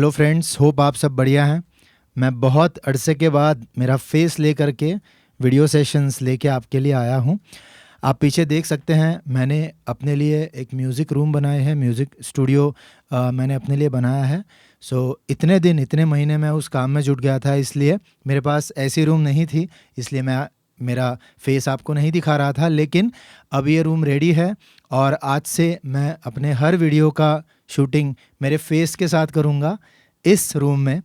Hello friends, hope आप सब बढ़िया हैं। मैं बहुत अरसे के बाद मेरा फेस लेकर के वीडियो सेशंस लेके आपके लिए आया हूं। आप पीछे देख सकते हैं, मैंने अपने लिए एक म्यूज़िक रूम बनाए हैं, म्यूज़िक स्टूडियो मैंने अपने लिए बनाया है। इतने महीने मैं उस काम में जुट गया था, इसलिए मेरे पास ऐसी रूम नहीं थी, इसलिए मेरा फेस आपको नहीं दिखा रहा था। लेकिन अब ये रूम रेडी है और आज से मैं अपने हर वीडियो का शूटिंग मेरे फेस के साथ करूँगा इस रूम में।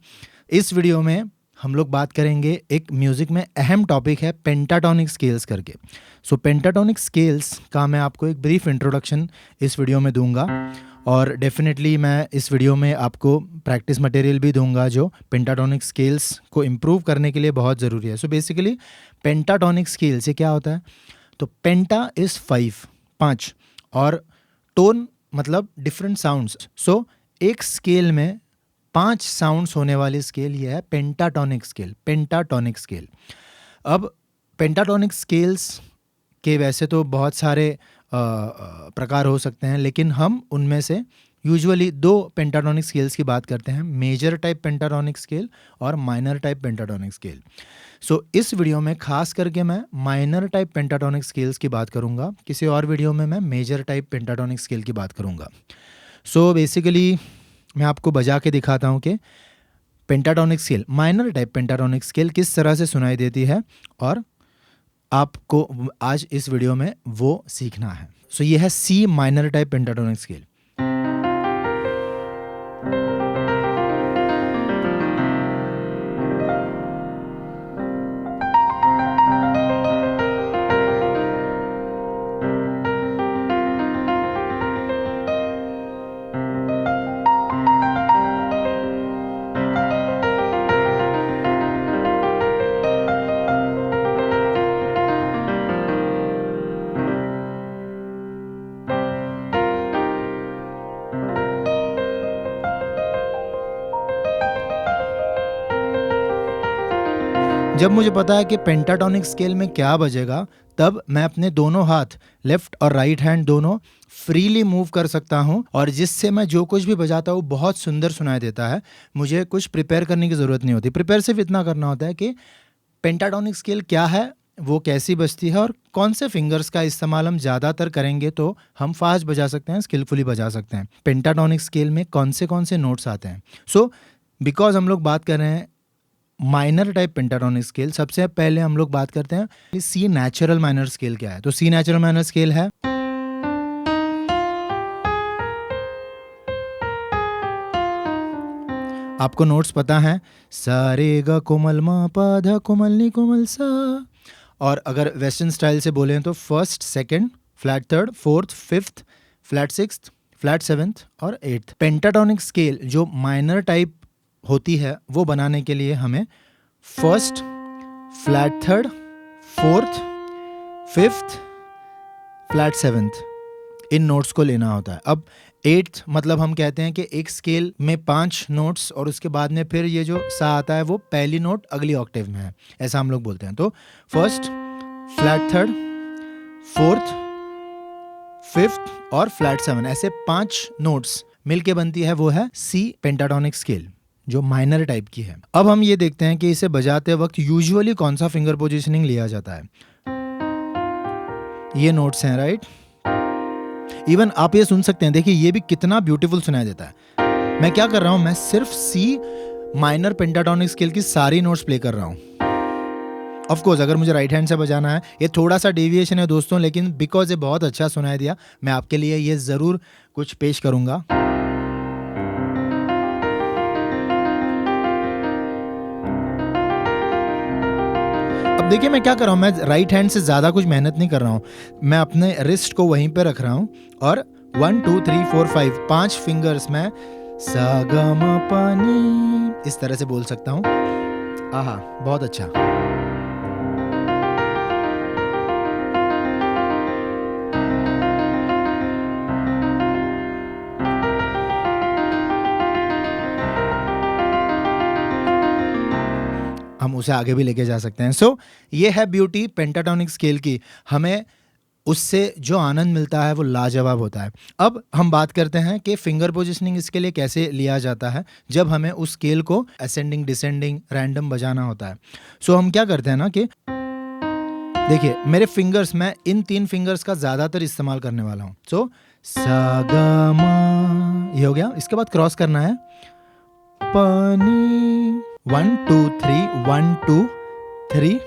इस वीडियो में हम लोग बात करेंगे, एक म्यूज़िक में अहम टॉपिक है पेंटाटोनिक स्केल्स करके। पेंटाटोनिक स्केल्स का मैं आपको एक ब्रीफ इंट्रोडक्शन इस वीडियो में दूंगा और डेफिनेटली मैं इस वीडियो में आपको प्रैक्टिस मटेरियल भी दूंगा जो पेंटाटोनिक स्केल्स को इम्प्रूव करने के लिए बहुत ज़रूरी है। बेसिकली पेंटाटोनिक स्केल से क्या होता है, तो पेंटा इज़ 5 और टोन मतलब डिफरेंट साउंड्स। एक स्केल में 5 साउंड्स होने वाली स्केल ये है पेंटाटोनिक स्केल। अब पेंटाटोनिक स्केल्स के वैसे तो बहुत सारे प्रकार हो सकते हैं, लेकिन हम उनमें से यूजुअली 2 पेंटाटोनिक स्केल्स की बात करते हैं, मेजर टाइप पेंटाटोनिक स्केल और माइनर टाइप पेंटाटोनिक स्केल। इस वीडियो में खास करके मैं माइनर टाइप पेंटाटोनिक स्केल्स की बात करूंगा, किसी और वीडियो में मैं मेजर टाइप पेंटाटोनिक स्केल की बात करूंगा। बेसिकली मैं आपको बजा के दिखाता हूं कि pentatonic scale, minor type pentatonic scale किस तरह से सुनाई देती है और आपको आज इस वीडियो में वो सीखना है। ये है C minor type pentatonic scale. जब मुझे पता है कि पेंटाटोनिक स्केल में क्या बजेगा, तब मैं अपने दोनों हाथ, लेफ्ट और राइट हैंड दोनों फ्रीली मूव कर सकता हूं और जिससे मैं जो कुछ भी बजाता हूं बहुत सुंदर सुनाई देता है। मुझे कुछ प्रिपेयर करने की ज़रूरत नहीं होती। प्रिपेयर सिर्फ इतना करना होता है कि पेंटाटोनिक स्केल क्या है, वो कैसी बजती है और कौन से फिंगर्स का इस्तेमाल हम ज़्यादातर करेंगे तो हम फास्ट बजा सकते हैं, स्किलफुली बजा सकते हैं। पेंटाटोनिक स्केल में कौन से नोट्स आते हैं। बिकॉज हम लोग बात कर रहे हैं माइनर टाइप पेंटाटोनिक स्केल, सबसे पहले हम लोग बात करते हैं सी नेचुरल माइनर स्केल क्या है। सी नेचुरल माइनर स्केल है, आपको नोट्स पता है, सा रे ग कोमल म प ध कोमल नी कोमल सा। और अगर वेस्टर्न स्टाइल से बोले तो first, second, flat third, fourth, fifth, flat sixth, flat seventh और एट्थ। पेंटाटोनिक स्केल जो माइनर टाइप होती है वो बनाने के लिए हमें first, flat third, fourth, fifth, flat seventh इन नोट्स को लेना होता है। अब एट्थ मतलब हम कहते हैं कि एक स्केल में 5 नोट्स और उसके बाद में फिर ये जो सा आता है वो पहली नोट अगली ऑक्टेव में है, ऐसा हम लोग बोलते हैं। तो first, flat third, fourth, fifth और फ्लैट सेवन, ऐसे 5 नोट्स मिलके बनती है, वो है सी पेंटाटोनिक स्केल जो माइनर टाइप की है। अब हम ये देखते हैं कि इसे बजाते वक्त यूजुअली कौन सा फिंगर पोजीशनिंग लिया जाता है। ये नोट्स हैं, राइट। इवन आप ये सुन सकते हैं, देखिए ये भी कितना ब्यूटीफुल सुनाई देता है। मैं क्या कर रहा हूं, मैं सिर्फ सी माइनर पेंटाटोनिक स्केल की सारी नोट्स प्ले कर रहा हूं। ऑफ कोर्स अगर मुझे राइट हैंड से बजाना है, ये थोड़ा सा डेविएशन है दोस्तों, लेकिन बिकॉज ये बहुत अच्छा सुनाई दिया, मैं आपके लिए ये जरूर कुछ पेश करूंगा। अब देखिए मैं क्या कर रहा हूँ, मैं राइट हैंड से ज़्यादा कुछ मेहनत नहीं कर रहा हूँ, मैं अपने रिस्ट को वहीं पे रख रहा हूँ और 1 2 3 4 5 फिंगर्स में सा ग म प नी इस तरह से बोल सकता हूँ। आहा, बहुत अच्छा। हम उसे आगे भी लेके जा सकते हैं। ये है ब्यूटी पेंटाटोनिक स्केल की। हमें उससे जो आनंद मिलता है वो लाजवाब होता है। अब हम बात करते हैं कि फिंगर पोजिशनिंग इसके लिए कैसे लिया जाता है जब हमें उस स्केल को असेंडिंग डिसेंडिंग रैंडम बजाना होता है। सो हम क्या करते हैं ना कि देखिए मेरे फिंगर्स, मैं इन 3 फिंगर्स का ज़्यादातर इस्तेमाल करने वाला हूँ। सो सा गा मा, ये हो गया। इसके बाद क्रॉस करना है पानी, 1 2 3 1 2 3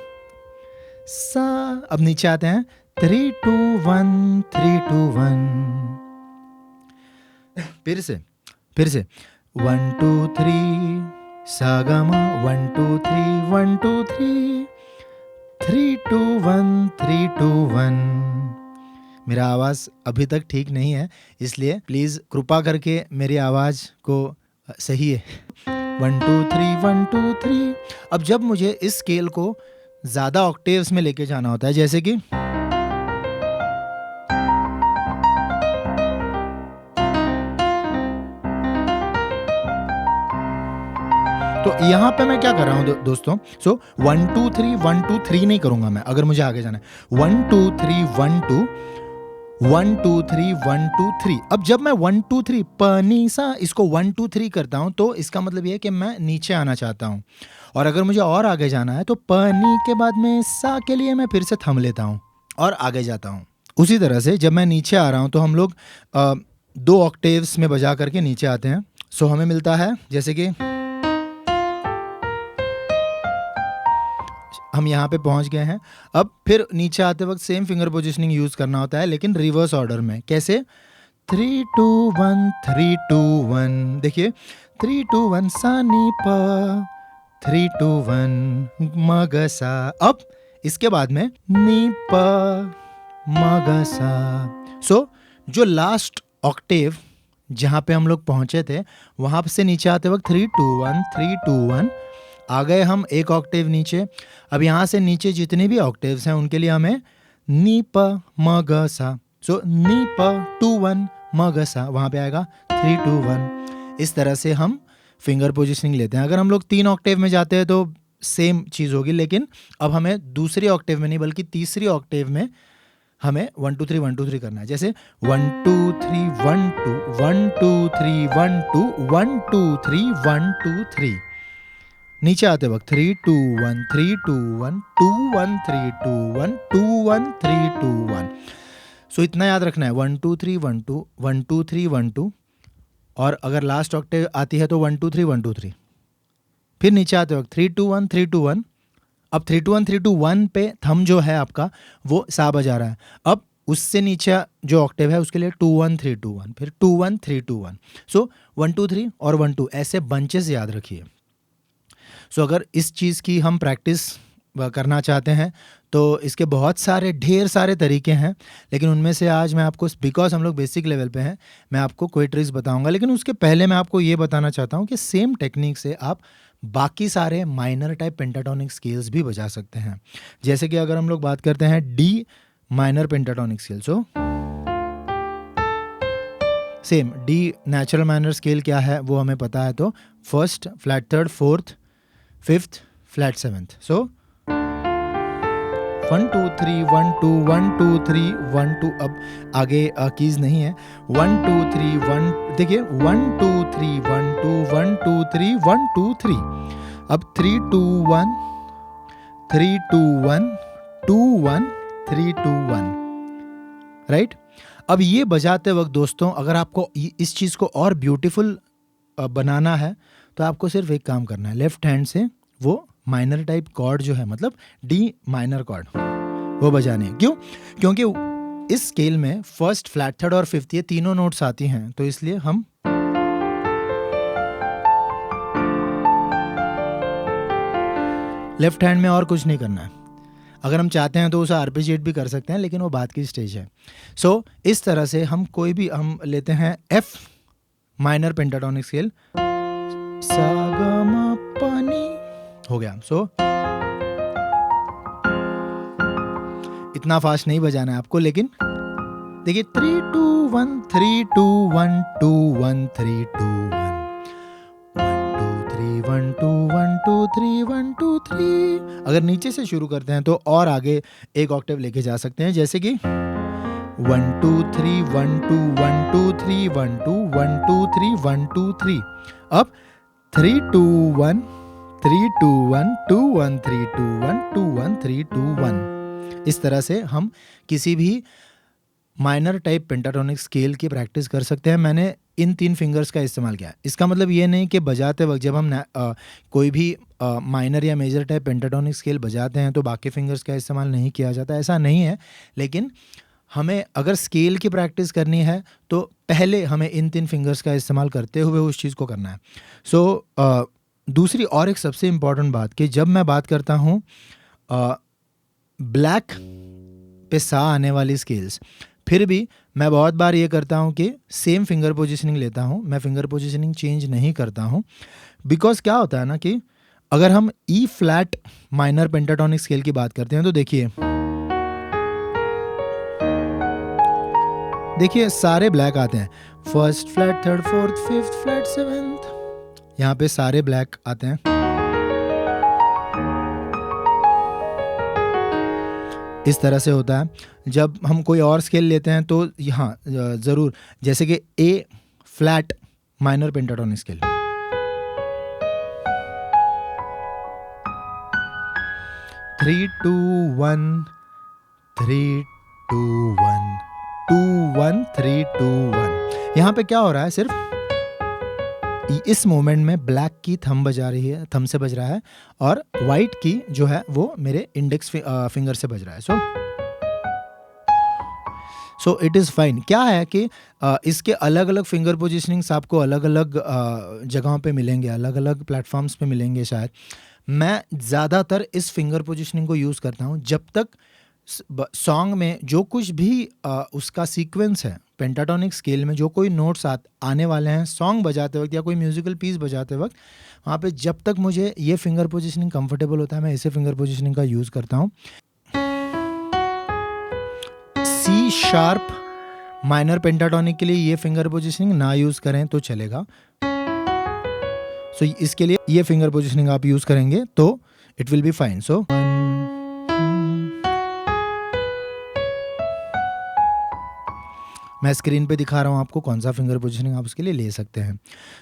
सा। अब नीचे आते हैं 3 2 1 3 2 1। फिर से 1 2 3 सा गा मा, 1 2 3 1 2 3 3 2 1 3 2 1। मेरा आवाज़ अभी तक ठीक नहीं है, इसलिए प्लीज़ कृपा करके मेरी आवाज़ को सही है। 1 2 3 1 2 3। अब जब मुझे इस स्केल को ज़्यादा ऑक्टेव्स में लेके जाना होता है, जैसे कि तो यहाँ पे मैं क्या कर रहा हूँ दोस्तों। सो 1 2 3 1 2 3 नहीं करूँगा मैं, अगर मुझे आगे जाना है 1 2 3 1 2 1 2 3 1 2 3। अब जब मैं 1 2 3 पनी सा इसको 1 2 3 करता हूँ तो इसका मतलब ये है कि मैं नीचे आना चाहता हूँ, और अगर मुझे और आगे जाना है तो पनी के बाद में सा के लिए मैं फिर से थम लेता हूँ और आगे जाता हूँ। उसी तरह से जब मैं नीचे आ रहा हूँ तो हम लोग 2 ऑक्टेव्स में बजा करके नीचे आते हैं। सो हमें मिलता है जैसे कि हम यहाँ पे पहुँच गए हैं। अब फिर नीचे आते वक्त सेम फिंगर पोजिशनिंग यूज़ करना होता है, लेकिन रिवर्स ऑर्डर में। कैसे? 3 2 1 3 2 1। देखिए 3 2 1 सा नी पा, 3 2 1 म ग सा। अब इसके बाद में नी पा म ग सा। सो जो लास्ट ऑक्टेव जहाँ पे हम लोग पहुँचे थे वहाँ से नीचे आते वक्त 3 2 1 3 2 1 आ गए हम एक ऑक्टेव नीचे। अब यहाँ से नीचे जितने भी ऑक्टेव्स हैं उनके लिए हमें नी प म ग सा। सो नी प 2 1 म ग सा, वहाँ पे आएगा 3 2 1। इस तरह से हम फिंगर पोजिशनिंग लेते हैं। अगर हम लोग 3 ऑक्टेव में जाते हैं तो सेम चीज़ होगी, लेकिन अब हमें दूसरी ऑक्टेव में नहीं बल्कि तीसरी ऑक्टेव में हमें 1 2 3 1 2 3 करना है। जैसे 1 2 3 1 2 1 2 3 1 2 1 2 3 1 2 3। नीचे आते वक्त 3 2 1 3 2 1 2 1 3 2 1 2 1 3 2 1। सो इतना याद रखना है 1 2 3 1 2 1 2 3 1 2, और अगर लास्ट ऑक्टेव आती है तो 1 2 3 1 2 3। फिर नीचे आते वक्त 3 2 1 3 2 1। अब 3 2 1 3 2 1 पे थम जो है आपका वो सा बजा रहा है। अब उससे नीचे जो ऑक्टेव है उसके लिए 2 1 3 2 1, फिर 2 1 3 2 1। सो 1 2 3 और 1 2 ऐसे बंचेस याद रखिए। सो अगर इस चीज़ की हम प्रैक्टिस करना चाहते हैं तो इसके बहुत सारे ढेर सारे तरीके हैं, लेकिन उनमें से आज मैं आपको, बिकॉज हम लोग बेसिक लेवल पे हैं, मैं आपको कोई ट्रिक्स बताऊंगा। लेकिन उसके पहले मैं आपको ये बताना चाहता हूँ कि सेम टेक्निक से आप बाकी सारे माइनर टाइप पेंटाटोनिक स्केल्स भी बजा सकते हैं। जैसे कि अगर हम लोग बात करते हैं D minor pentatonic scale, so same D natural minor scale क्या है वो हमें पता है। तो first flat third, fourth, fifth, flat seventh. So 1 2 3 1 2 1 2 3 1 2। अब आगे कीज नहीं है। 1 2 3 1, देखिए 1 2 3 1 2 1 2 3 1 2 3। अब 3 2 1 3 2 1 2 1 3 2 1, राइट। अब ये बजाते वक्त दोस्तों अगर आपको इस चीज़ को और ब्यूटीफुल बनाना है तो आपको सिर्फ एक काम करना है, लेफ्ट हैंड से वो माइनर टाइप कॉर्ड जो है, मतलब डी माइनर कॉर्ड, वो बजाने हैं। क्यों? क्योंकि इस स्केल में फर्स्ट, फ्लैट थर्ड और फिफ्थ ये तीनों नोट्स आती हैं, तो इसलिए हम लेफ्ट हैंड में और कुछ नहीं करना है। अगर हम चाहते हैं तो उसे आर्पेजिएट भी कर सकते हैं, लेकिन वो बात की स्टेज है। सो इस तरह से हम कोई भी, हम लेते हैं एफ माइनर पेंटाटोनिक स्केल, सा गा मा पा नी, हो गया। सो इतना फास्ट नहीं बजाना है आपको, लेकिन देखिए 3 2 1 3 2 1 2 1 3 2 1 1 2 3 1 2 1 2 3 1 2 3। अगर नीचे से शुरू करते हैं तो और आगे एक ऑक्टेव लेके जा सकते हैं, जैसे कि 1 2 3 1 2 1 2 3 1 2 1 2 3 1 2 3। अब 3 2 1 3 2 1 2 1 3 2 1 2 1 3 2 1। इस तरह से हम किसी भी माइनर टाइप पेंटाटोनिक स्केल की प्रैक्टिस कर सकते हैं। मैंने इन 3 फिंगर्स का इस्तेमाल किया है। इसका मतलब ये नहीं कि बजाते वक्त जब हम कोई भी माइनर या मेजर टाइप पेंटाटोनिक स्केल बजाते हैं तो बाकी फिंगर्स का इस्तेमाल नहीं किया जाता, ऐसा नहीं है। लेकिन हमें अगर स्केल की प्रैक्टिस करनी है तो पहले हमें इन 3 फिंगर्स का इस्तेमाल करते हुए उस चीज़ को करना है। सो दूसरी और एक सबसे इम्पॉर्टेंट बात कि जब मैं बात करता हूँ ब्लैक पे सा आने वाली स्केल्स, फिर भी मैं बहुत बार ये करता हूँ कि सेम फिंगर पोजीशनिंग लेता हूँ, मैं फिंगर पोजीशनिंग चेंज नहीं करता हूँ। बिकॉज क्या होता है ना कि अगर हम ई फ्लैट माइनर पेंटाटोनिक स्केल की बात करते हैं तो देखिए सारे ब्लैक आते हैं, first flat, third, fourth, fifth flat, seventh, यहाँ पे सारे ब्लैक आते हैं। इस तरह से होता है। जब हम कोई और स्केल लेते हैं तो यहाँ ज़रूर, जैसे कि A flat minor pentatonic scale, three two one 3 2 1 2 1 3 2 1। यहाँ पे क्या हो रहा है, सिर्फ इस मोमेंट में ब्लैक की थंब बजा रही है, थंब से बज रहा है, और वाइट की जो है वो मेरे इंडेक्स फिंगर से बज रहा है। So it is fine. क्या है कि इसके अलग अलग फिंगर पोजिशनिंग्स आपको अलग अलग जगहों पे मिलेंगे, अलग अलग प्लेटफॉर्म्स पे मिलेंगे शायद। मैं ज़्यादातर इस फिंगर पोजिशनिंग को यूज़ करता हूँ जब तक सॉन्ग में जो कुछ भी उसका सीक्वेंस है, पेंटाटोनिक स्केल में जो कोई नोट्स आने वाले हैं सॉन्ग बजाते वक्त या कोई म्यूजिकल पीस बजाते वक्त, वहाँ पे जब तक मुझे ये फिंगर पोजिशनिंग कंफर्टेबल होता है मैं इसे फिंगर पोजिशनिंग का यूज़ करता हूँ। सी शार्प माइनर पेंटाटोनिक के लिए ये फिंगर पोजिशनिंग ना यूज़ करें तो चलेगा। सो इसके लिए ये फिंगर पोजिशनिंग आप यूज़ करेंगे तो इट विल बी फाइन। सो मैं स्क्रीन पे दिखा रहा हूँ आपको कौन सा फिंगर पोजिशनिंग आप उसके लिए ले सकते हैं।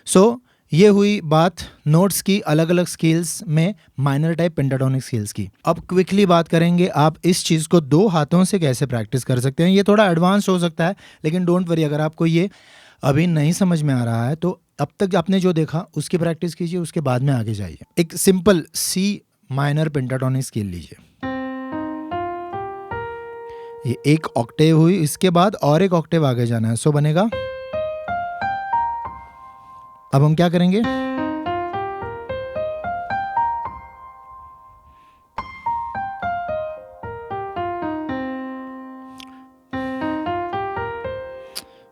सो ये हुई बात नोट्स की अलग अलग स्केल्स में माइनर टाइप पेंटाटोनिक स्केल्स की। अब क्विकली बात करेंगे आप इस चीज़ को 2 हाथों से कैसे प्रैक्टिस कर सकते हैं। ये थोड़ा एडवांस हो सकता है, लेकिन डोंट वरी, अगर आपको ये अभी नहीं समझ में आ रहा है तो अब तक आपने जो देखा उसकी प्रैक्टिस कीजिए, उसके बाद में आगे जाइए। एक सिंपल सी माइनर पेंटाटोनिक स्केल लीजिए, ये एक ऑक्टेव हुई, इसके बाद और एक ऑक्टेव आगे जाना है, सो बनेगा। अब हम क्या करेंगे,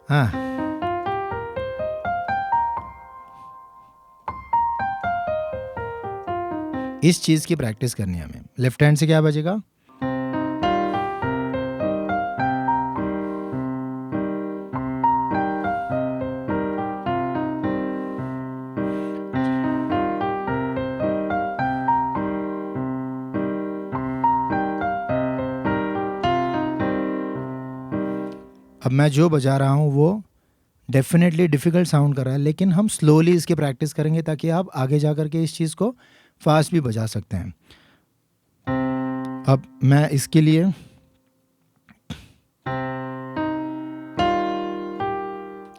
हाँ, इस चीज की प्रैक्टिस करनी है हमें। लेफ्ट हैंड से क्या बजेगा, अब मैं जो बजा रहा हूँ वो डेफिनेटली डिफ़िकल्ट साउंड कर रहा है, लेकिन हम स्लोली इसकी प्रैक्टिस करेंगे ताकि आप आगे जा कर के इस चीज़ को फास्ट भी बजा सकते हैं। अब मैं इसके लिए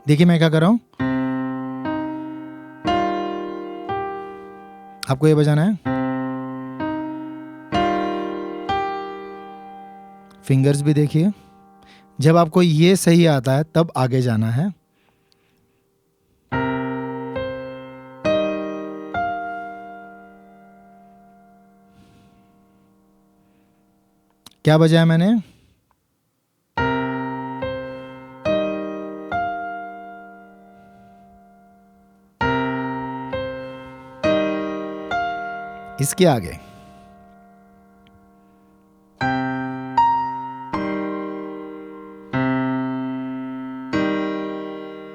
देखिए मैं क्या कर रहा हूँ, आपको ये बजाना है, फिंगर्स भी देखिए, जब आपको ये सही आता है तब आगे जाना है। क्या बजाया मैंने, इसके आगे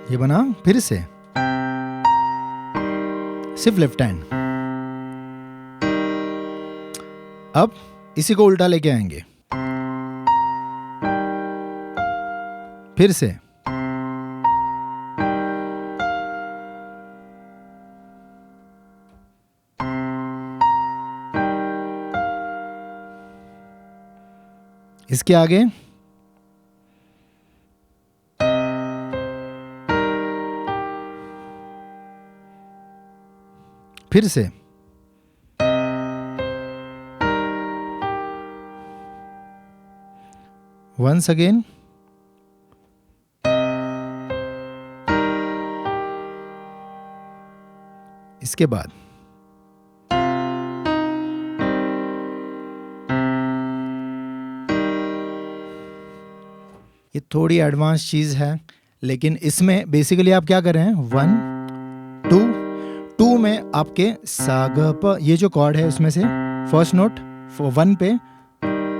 ये बना, फिर से सिर्फ लेफ्ट हैंड। अब इसी को उल्टा लेके आएंगे, फिर से, इसके आगे, फिर से, वंस अगेन, इसके बाद ये थोड़ी एडवांस चीज़ है, लेकिन इसमें बेसिकली आप क्या कर रहे हैं, 1 2 में आपके सा ग प, ये जो कॉर्ड है उसमें से फर्स्ट नोट 1 पे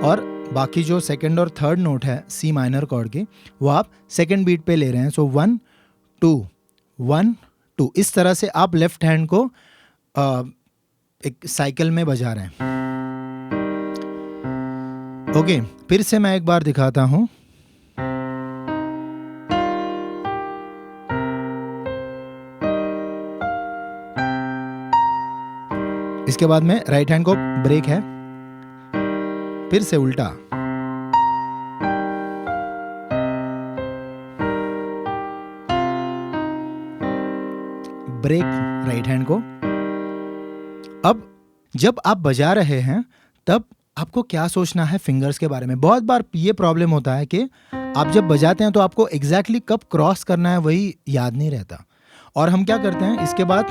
और बाकी जो सेकंड और थर्ड नोट है सी माइनर कॉर्ड के, वो आप सेकंड बीट पे ले रहे हैं। सो 1 2 1 2, इस तरह से आप लेफ्ट हैंड को एक साइकिल में बजा रहे हैं। ओके, फिर से मैं एक बार दिखाता हूं। इसके बाद में राइट हैंड को ब्रेक है, फिर से उल्टा, ब्रेक राइट हैंड को। अब जब आप बजा रहे हैं तब आपको क्या सोचना है फिंगर्स के बारे में। बहुत बार ये प्रॉब्लम होता है कि आप जब बजाते हैं तो आपको एग्जैक्टली कब क्रॉस करना है वही याद नहीं रहता, और हम क्या करते हैं, इसके बाद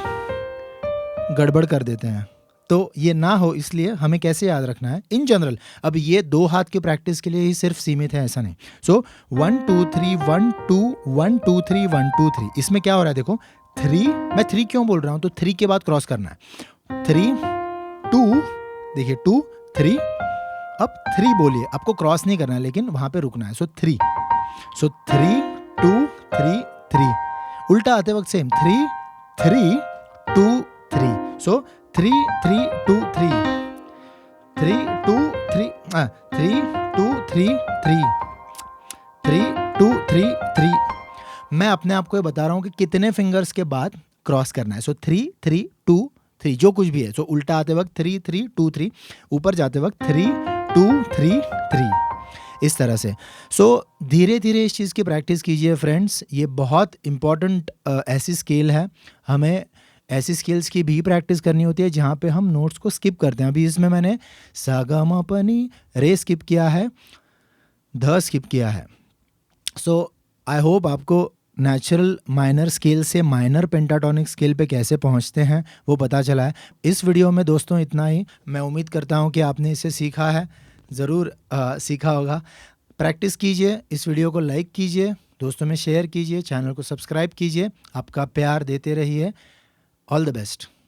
गड़बड़ कर देते हैं। तो ये ना हो इसलिए हमें कैसे याद रखना है इन जनरल। अब ये 2 हाथ की प्रैक्टिस के लिए ही सिर्फ सीमित है, ऐसा नहीं। सो 1 2 3 1 2 1 2 3 1 2 3, इसमें क्या हो रहा है देखो, 3, मैं 3 क्यों बोल रहा हूँ, तो 3 के बाद क्रॉस करना है। 3 2, देखिए 2 3, अब 3 बोलिए, आपको क्रॉस नहीं करना है लेकिन वहां पे रुकना है। सो 3, सो 3 2 3 3, उल्टा आते वक्त सेम 3 3 2 3, सो 3 3 2 3 3 2 3 3 2 3 3 3 2 3 3। मैं अपने आप को ये बता रहा हूँ कि कितने फिंगर्स के बाद क्रॉस करना है। सो 3 3 2 3, जो कुछ भी है। सो उल्टा आते वक्त 3 3 2 3, ऊपर जाते वक्त 3 2 3 3, इस तरह से। सो धीरे धीरे इस चीज़ की प्रैक्टिस कीजिए फ्रेंड्स, ये बहुत इंपॉर्टेंट ऐसी स्केल है। हमें ऐसी स्किल्स की भी प्रैक्टिस करनी होती है जहाँ पे हम नोट्स को स्किप करते हैं। अभी इसमें मैंने सा गा मा प नी रे स्किप किया है, ध स्किप किया है। सो आई होप आपको नेचुरल माइनर स्केल से माइनर पेंटाटोनिक स्केल पे कैसे पहुंचते हैं वो पता चला है। इस वीडियो में दोस्तों इतना ही। मैं उम्मीद करता हूं कि आपने इसे सीखा है, ज़रूर सीखा होगा। प्रैक्टिस कीजिए, इस वीडियो को लाइक कीजिए, दोस्तों में शेयर कीजिए, चैनल को सब्सक्राइब कीजिए। आपका प्यार देते रहिए। All the best.